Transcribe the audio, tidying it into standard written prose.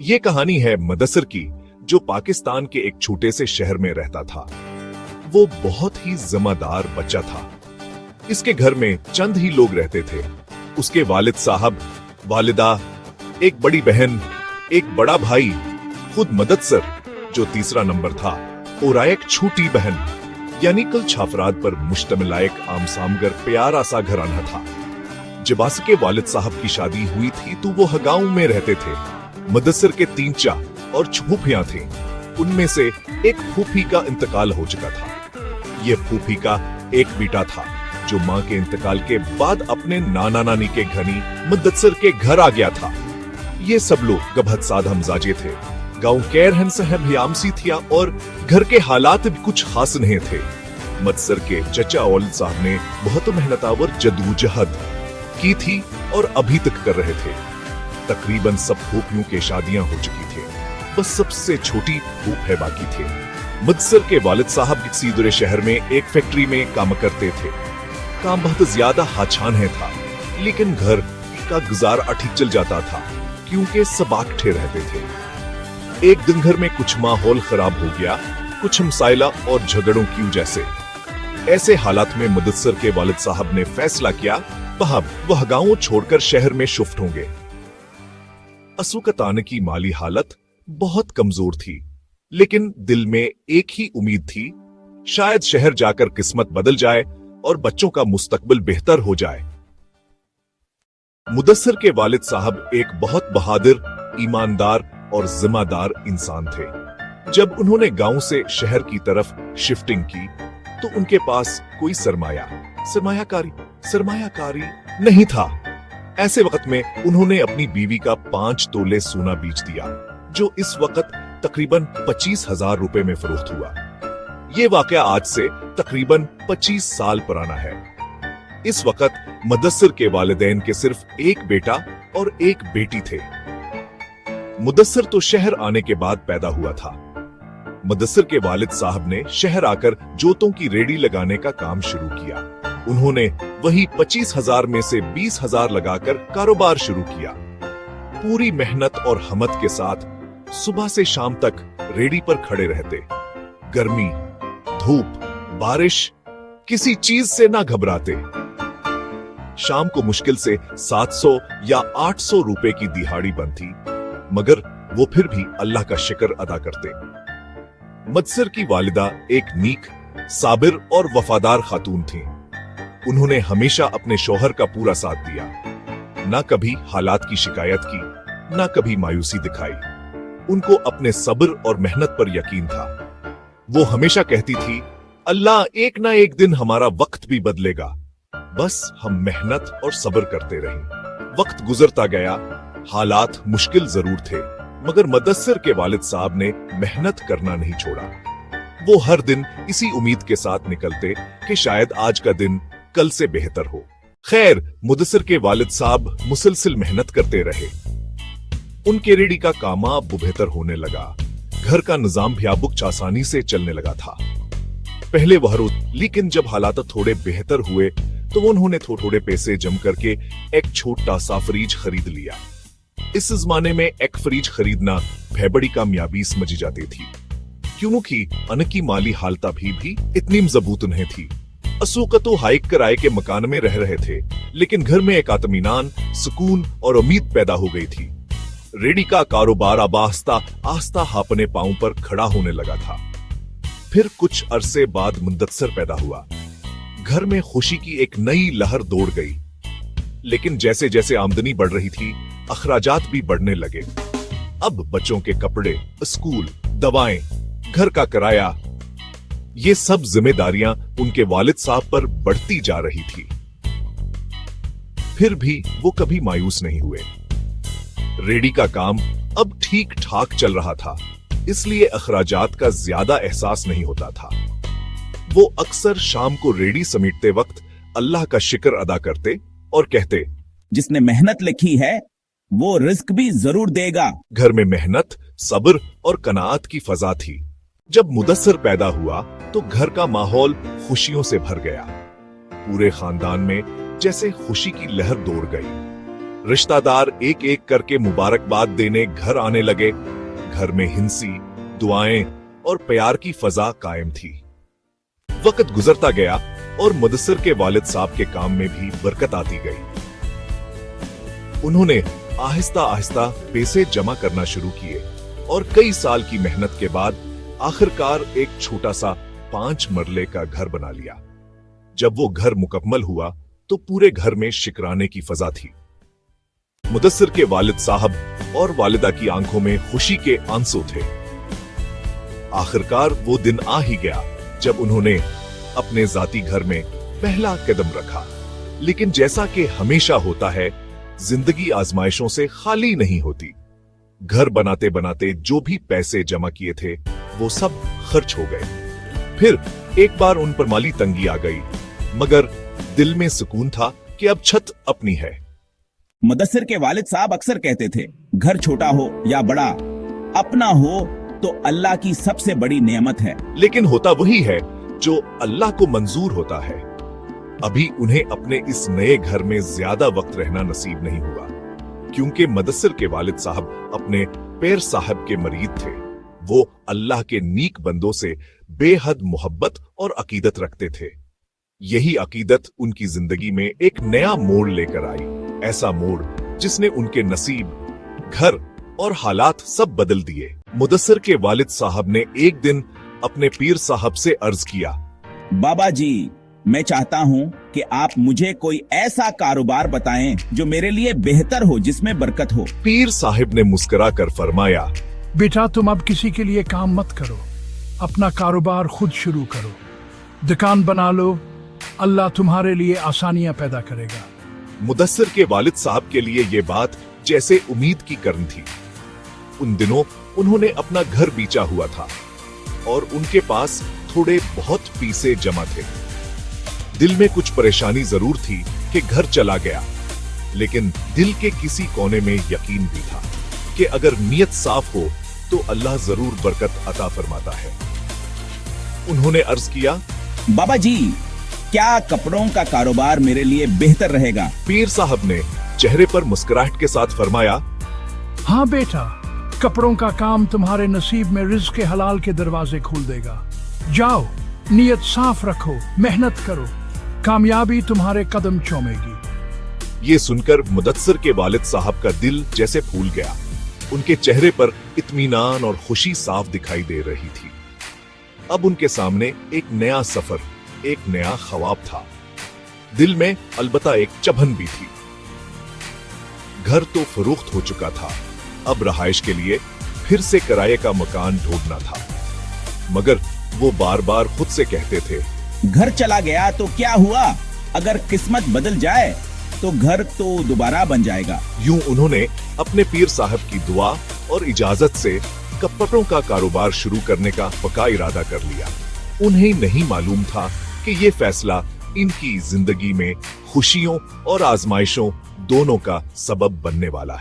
ये कहानी है मुदस्सिर की, जो पाकिस्तान के एक छोटे से शहर में रहता था। वो बहुत ही जिम्मेदार बच्चा था। इसके घर में चंद ही लोग रहते थे। उसके वालिद साहब, वालिदा, एक बड़ी बहन, एक बड़ा भाई, खुद मुदस्सिर जो तीसरा नंबर था, और एक छोटी बहन, यानी कुल छाफराद पर मुश्तमिल एक आमसामगर प्यारा सा घराना था। जब आसिफ के वालिद साहब की शादी हुई थी तो वो गांव में रहते थे। मुदस्सिर के 3 चा और फूफियां थी। उनमें से एक फूफी का इंतकाल हो चुका था। ये फूफी का एक बेटा था जो मां के इंतकाल के बाद अपने नाना नानी के घनी मुदस्सिर के घर आ गया था। ये सब लोग गभत साधा मजाजे थे। गांव कैरहन सहब हियामसी थिया और घर के हालात भी कुछ खास नहीं थे। मुदस्सिर के चचा औलद साहब ने बहुत मेहनतावर जदोजहद की थी और अभी तक कर रहे थे। तकरीबन सब फूफियों के शादियां हो चुकी थी, बस सबसे छोटी फूफे बाकी थे। मुदस्सिर के वालिद साहब सीधे शहर में एक फैक्ट्री में काम करते थे। काम बहुत ज्यादा हाछान है था, लेकिन घर का गुजारा ठीक चल जाता था क्योंकि सब आकठे रहते थे। एक दिन घर में कुछ माहौल खराब हो गया, कुछ मसाइला और झगड़ों की वजह से। ऐसे हालात में मुदस्सिर के वालिद साहब ने फैसला किया वह गांव छोड़कर शहर में शिफ्ट होंगे। असुकतान की माली हालत बहुत कमजोर थी, लेकिन दिल में एक ही उम्मीद थी, शायद शहर जाकर किस्मत बदल जाए और बच्चों का मुस्तकबिल बेहतर हो जाए। मुदस्सिर के वालिद साहब एक बहुत बहादुर, ईमानदार और जिम्मेदार इंसान थे। जब उन्होंने गांव से शहर की तरफ शिफ्टिंग की तो उनके पास कोई सरमायाकारी नहीं था। ऐसे वक्त में उन्होंने अपनी बीवी का 5 तोले सोना बेच दिया, जो इस वक्त तकरीबन 25,000 रुपए में फरोख्त हुआ। ये वाकया आज से तकरीबन 25 साल पुराना है। इस वक्त मुदस्सिर के वालिदैन के सिर्फ एक बेटा और एक बेटी थे। मुदस्सिर तो शहर आने के बाद पैदा हुआ था। मुदस्सिर के वालिद साहब ने शहर आकर जोतों की रेडी लगाने का काम शुरू किया। उन्होंने वही 25,000 में से 20,000 लगाकर कारोबार शुरू किया। पूरी मेहनत और हिम्मत के साथ सुबह से शाम तक रेडी पर खड़े रहते। गर्मी, धूप, बारिश, किसी चीज से ना घबराते। शाम को मुश्किल से 700 या 800 रुपए की दिहाड़ी बनती, मगर वो फिर भी अल्लाह का शुक्र अदा करते। मुदस्सिर की वालिदा एक नीक, साबिर और वफादार खातून थीं। उन्होंने हमेशा अपने शौहर का पूरा साथ दिया, ना कभी हालात की शिकायत की, ना कभी मायूसी दिखाई। उनको अपने सब्र और मेहनत पर यकीन था। वो हमेशा कहती थी, अल्लाह एक ना एक दिन हमारा वक्त भी बदलेगा, बस हम मेहनत और सब्र करते रहें। वक्त गुजरता गया, हालात मुश्किल जरूर थे, मगर मुदस्सिर के वालिद साहब ने मेहनत करना नहीं छोड़ा। वो हर दिन इसी उम्मीद के साथ निकलते कि शायद आज का दिन कल से बेहतर हो। खैर, मुदस्सिर के वालिद साहब मुसलसल मेहनत करते रहे। उनके रेडी का काम अब बेहतर होने लगा। घर का निजाम भी अब आसानी से चलने लगा था। पहले वह लेकिन जब हालात थोड़े बेहतर हुए तो उन्होंने थोड़े पैसे जम करके एक छोटा सा फ्रिज खरीद लिया। इस जमाने में एक फ्रिज खरीदना बड़ी कामयाबी समझी जाती थी, क्योंकि अनकी माली हालत भी इतनी मजबूत नहीं थी। असुकतो हाइक किराए के मकान में रह रहे थे, लेकिन घर में एक इत्मीनान, सुकून और उम्मीद पैदा हो गई थी। रेडी का कारोबार अब आस्ता आस्ता अपने पांव पर खड़ा होने लगा था। फिर कुछ अरसे बाद मुदस्सिर पैदा हुआ। घर में खुशी की एक नई लहर दौड़ गई, लेकिन जैसे जैसे आमदनी बढ़ रही थी, अखराजात भी बढ़ने लगे। अब बच्चों के कपड़े, स्कूल, दवाएं, घर का किराया, ये सब जिम्मेदारियां उनके वालिद साहब पर बढ़ती जा रही थी। फिर भी वो कभी मायूस नहीं हुए। रेडी का काम अब ठीक ठाक चल रहा था, इसलिए अखराजात का ज्यादा एहसास नहीं होता था। वो अक्सर शाम को रेडी समेटते वक्त अल्लाह का शुक्र अदा करते और कहते, जिसने मेहनत लिखी है वो रिस्क भी जरूर देगा। घर में मेहनत, सब्र और कनाअत की फजा थी। जब मुदस्सिर पैदा हुआ तो घर का माहौल खुशियों से भर गया। पूरे खानदान में जैसे खुशी की लहर दौड़ गई। रिश्तेदार एक एक करके मुबारकबाद देने घर आने लगे। घर में हिंसी, दुआएं और प्यार की फजा कायम थी। वक्त गुजरता गया और मुदस्सिर के वालिद साहब के काम में भी बरकत आती गई। उन्होंने आहिस्ता आहिस्ता पैसे जमा करना शुरू किए और कई साल की मेहनत के बाद आखिरकार एक छोटा सा 5 मरले का घर बना लिया। जब वो घर मुकम्मल हुआ तो पूरे घर में शिकराने की फजा थी। मुदस्सिर के वालिद साहब और वालिदा की आंखों में खुशी के आंसू थे। आखिरकार वो दिन आ ही गया जब उन्होंने अपने जाती घर में पहला कदम रखा। लेकिन जैसा कि हमेशा होता है, जिंदगी आजमाइशों से खाली नहीं होती। घर बनाते बनाते जो भी पैसे जमा किए थे वो सब खर्च हो गए। फिर एक बार उन पर माली तंगी आ गई, मगर दिल में सुकून था कि अब छत अपनी है। मुदस्सिर के वालिद साहब अक्सर कहते थे, घर छोटा हो या बड़ा, अपना हो तो अल्लाह की सबसे बड़ी नेमत है। लेकिन होता वही है जो अल्लाह को मंजूर होता है। अभी उन्हें अपने इस नए घर में ज्यादा वक्त रहना नसीब नहीं हुआ, क्योंकि मुदस्सिर के वालिद साहब अपने पैर साहब के मरीद थे। वो अल्लाह के नीक बंदों से बेहद मोहब्बत और अकीदत रखते थे। यही अकीदत उनकी जिंदगी में एक नया मोड़ लेकर आई, ऐसा मोड़ जिसने उनके नसीब, घर और हालात सब बदल दिए। मुदस्सिर के वालिद साहब ने एक दिन अपने पीर साहब से अर्ज किया, बाबा जी, मैं चाहता हूँ कि आप मुझे कोई ऐसा कारोबार बताएं जो मेरे लिए बेहतर हो, जिसमें बरकत हो। पीर साहिब ने मुस्कुरा कर फरमाया, बेटा, तुम अब किसी के लिए काम मत करो, अपना कारोबार खुद शुरू करो, दुकान बना लो, अल्लाह तुम्हारे लिए आसानियां पैदा करेगा। मुदस्सिर के वालिद साहब के लिए ये बात जैसे उम्मीद की किरण थी। उन दिनों उन्होंने अपना घर बेचा हुआ था और उनके पास थोड़े बहुत पैसे जमा थे। दिल में कुछ परेशानी जरूर थी कि घर चला गया, लेकिन दिल के किसी कोने में यकीन भी था कि अगर नीयत साफ हो तो अल्लाह जरूर बरकत अता फरमाता है। उन्होंने अर्ज किया, बाबा जी, क्या कपड़ों का कारोबार मेरे लिए बेहतर रहेगा? पीर साहब ने चेहरे पर मुस्कुराहट के साथ फरमाया, हाँ बेटा, कपड़ों का काम तुम्हारे नसीब में रिज़्क़ के हलाल के दरवाजे खोल देगा। जाओ, नीयत साफ रखो, मेहनत करो, कामयाबी तुम्हारे कदम चूमेगी। ये सुनकर मुदस्सिर के वालिद साहब का दिल जैसे फूल गया। उनके चेहरे पर इत्मीनान और खुशी साफ दिखाई दे रही थी। अब उनके सामने एक नया सफर, एक नया ख्वाब था। दिल में अलबत्ता एक चुभन भी थी। घर तो फरोख्त हो चुका था, अब रहाइश के लिए फिर से किराए का मकान ढूंढना था। मगर वो बार बार खुद से कहते थे, घर चला गया तो क्या हुआ, अगर किस्मत बदल जाए तो घर तो दोबारा बन जाएगा। यूं उन्होंने अपने पीर साहब की दुआ और इजाजत से कपड़ों का कारोबार शुरू करने का पक्का इरादा कर लिया। उन्हें नहीं मालूम था कि ये फैसला इनकी जिंदगी में खुशियों और आजमाइशों दोनों का सबब बनने वाला है।